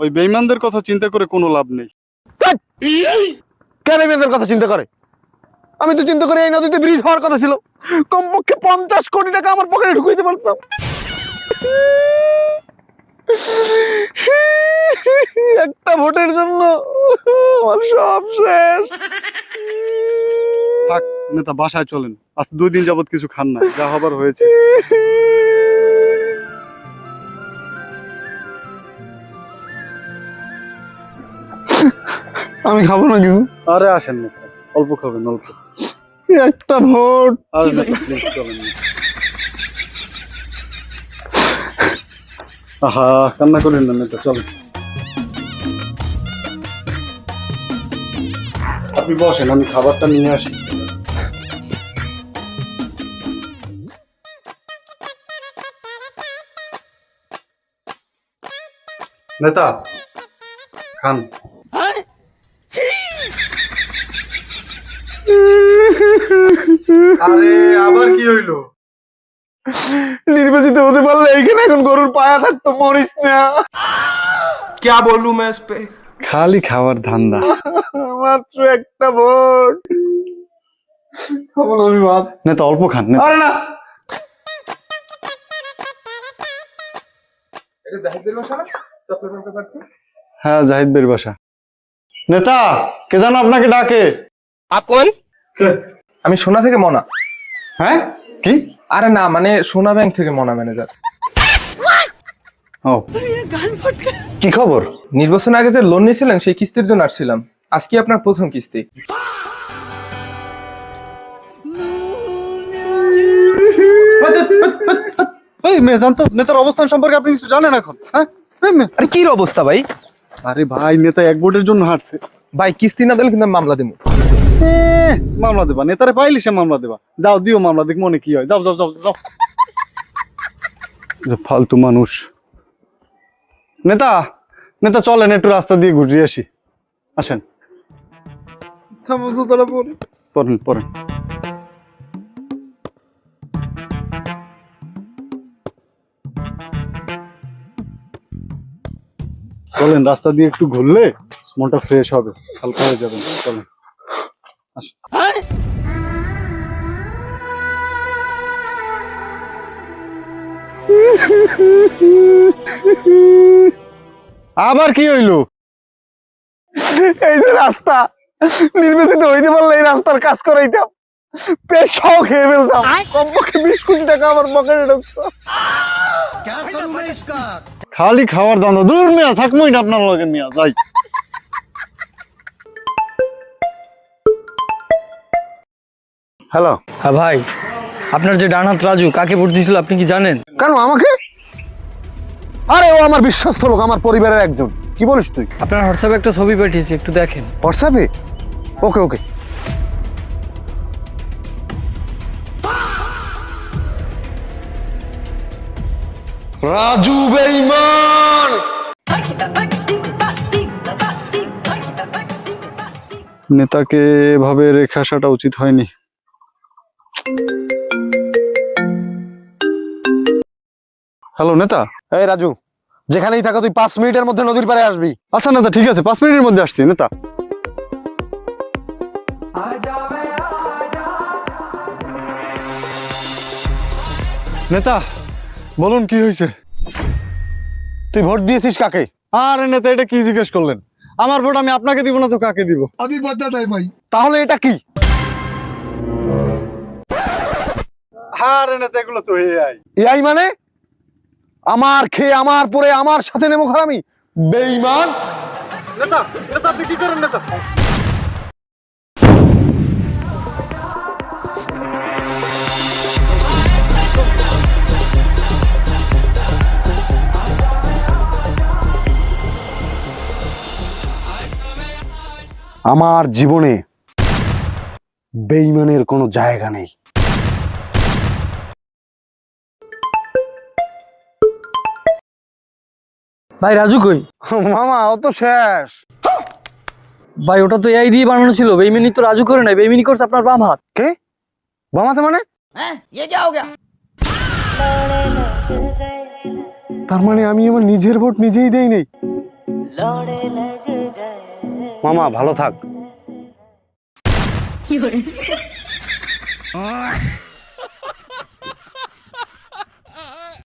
ওই বেঈমানদের কথা চিন্তা করে কোনো লাভ নেই। কে বেঈমানদের কথা চিন্তা করে? আমি তো চিন্তা করি এই নদীতে ব্রিজ হওয়ার কথা ছিল, কমপক্ষে 50 কোটি টাকা আমার পকেটে ঢুকাইতে পারতাম। একটা ভোটের জন্য আমার সব শেষ। থাক নেতা, বাসায় চলেন। আজ 2 দিন যাবত কিছু খান না, যা হবার হয়েছে। আমি খাবো না কিছু। আরে আসেন নেতা, অল্প খাবেন, অল্প। একটা ভোট। আরে নেতা প্লিজ চলেন না। আহা, কান্না করেন না নেতা, চলেন। আপনি বসেন, আমি খাবারটা নিয়ে আসি। নেতা খান। আরে আবার কি হইলো? নির্বাচিত হতে পারলে এইখানে এখন গরুর পায়া থাকতো, মরিস না। क्या बोलूं मैं इस पे? খালি খাওয়ার ধান্দা। মাত্র একটা ভোট। খাবো না আমি ভাত। নেতা অল্প খান নেতা। আরে না, হ্যাঁ, জাহিদ বের বাসা। নেতা কে জানো আপনাকে ডাকে। आप कौन? আমি সোনা থেকে মনা। হ্যাঁ কি? আরে না, মানে সোনা ব্যাংক থেকে মনা ম্যানেজার। ও কি খবর? নির্বাচন আগে যে লোন নিয়েছিলেন সেই কিস্তির জন্য আসছিলাম। আজকে আপনার প্রথম কিস্তি। এই মেয়ে জানতো নেতার অবস্থান সম্পর্কে আপনি কিছু জানেন এখন? হ্যাঁ এই মেয়ে। আরে কি অবস্থা ভাই? আরে ভাই, নেতা এক ভোটের জন্য হাঁটছে। ভাই কিস্তি না দিলে কিন্তু আমি মামলা দেবো। মামলা দেবা? নেতারে পাইলি সে মামলা দেবা। যাও দিও মামলা, দেখ মনে কি হয়। যাও যাও যাও যাও। ফালতু মানুষ। নেতা নেতা চলেন একটু রাস্তা দিয়ে ঘুরিয়ে আসি। আসেন। পড়েন পড়েন। চলেন, রাস্তা দিয়ে একটু ঘুরলে মনটা ফ্রেশ হবে, হালকা হয়ে যাবেন। চলেন আসেন। আবার কি হইলো? এই যে রাস্তা, নির্বাচিত হইতে পারলে এই রাস্তার কাজ করাইতাম, পেশাও খেয়ে ফেলতাম, কমপক্ষে 20 কোটি টাকা আমার পকেটে ঢুকতো। খালি খাওয়ার দান্দা। দূর মিয়া, থাকবোই না আপনার লগে মিয়া, যাই। হ্যালো। হ্যাঁ ভাই, আপনার যে ডান হাত রাজু কাকে ভোট দিয়েছিল আপনি কি জানেন? কেন আমাকে? আরে ও আমার বিশ্বস্ত লোক, আমার পরিবারের একজন। কি বলিস তুই? আপনার হোয়াটসঅ্যাপে একটা ছবি পাঠিয়েছি, একটু দেখেন। হোয়াটসঅ্যাপে? ওকে ওকে। রাজু বেঈমান। নেতাকে এভাবে রেখে আসাটা উচিত হয়নি। হ্যালো নেতা। এই রাজু, যেখানেই থাকো তুই 5 মিনিটের মধ্যে নদীর পাড়ে আসবি। আচ্ছা নেতা, ঠিক আছে, 5 মিনিটের মধ্যে আসছি নেতা। নেতা বলুন কি হয়েছে? তুই ভোট দিয়েছিস কাকে? আরে নেতা, এটা কি জিজ্ঞেস করলেন? আমার ভোট আমি আপনাকে দিব না তো কাকে দিব? তাহলে এটা কি? আরে নেতা, এগুলো তো AI। এআই মানে? আমার খেয়ে আমার পরে আমার সাথে নেমো খারামি, বেঈমান। নেতা নেতা আপনি কি করেন নেতা? আমার জীবনে বেঈমানের কোনো জায়গা নেই। ভাই রাজু কই? মামা ও তো শেষ। ভাই ওটা তো এআই দিয়ে বানানো ছিল, বেইমানি তো রাজু করে নাই, বেইমানি করছে আপনার বাম হাত। কে বামাতে মানে? তার মানে আমি আমার নিজের ভোট নিজেই দেই নাই। মামা ভালো থাক।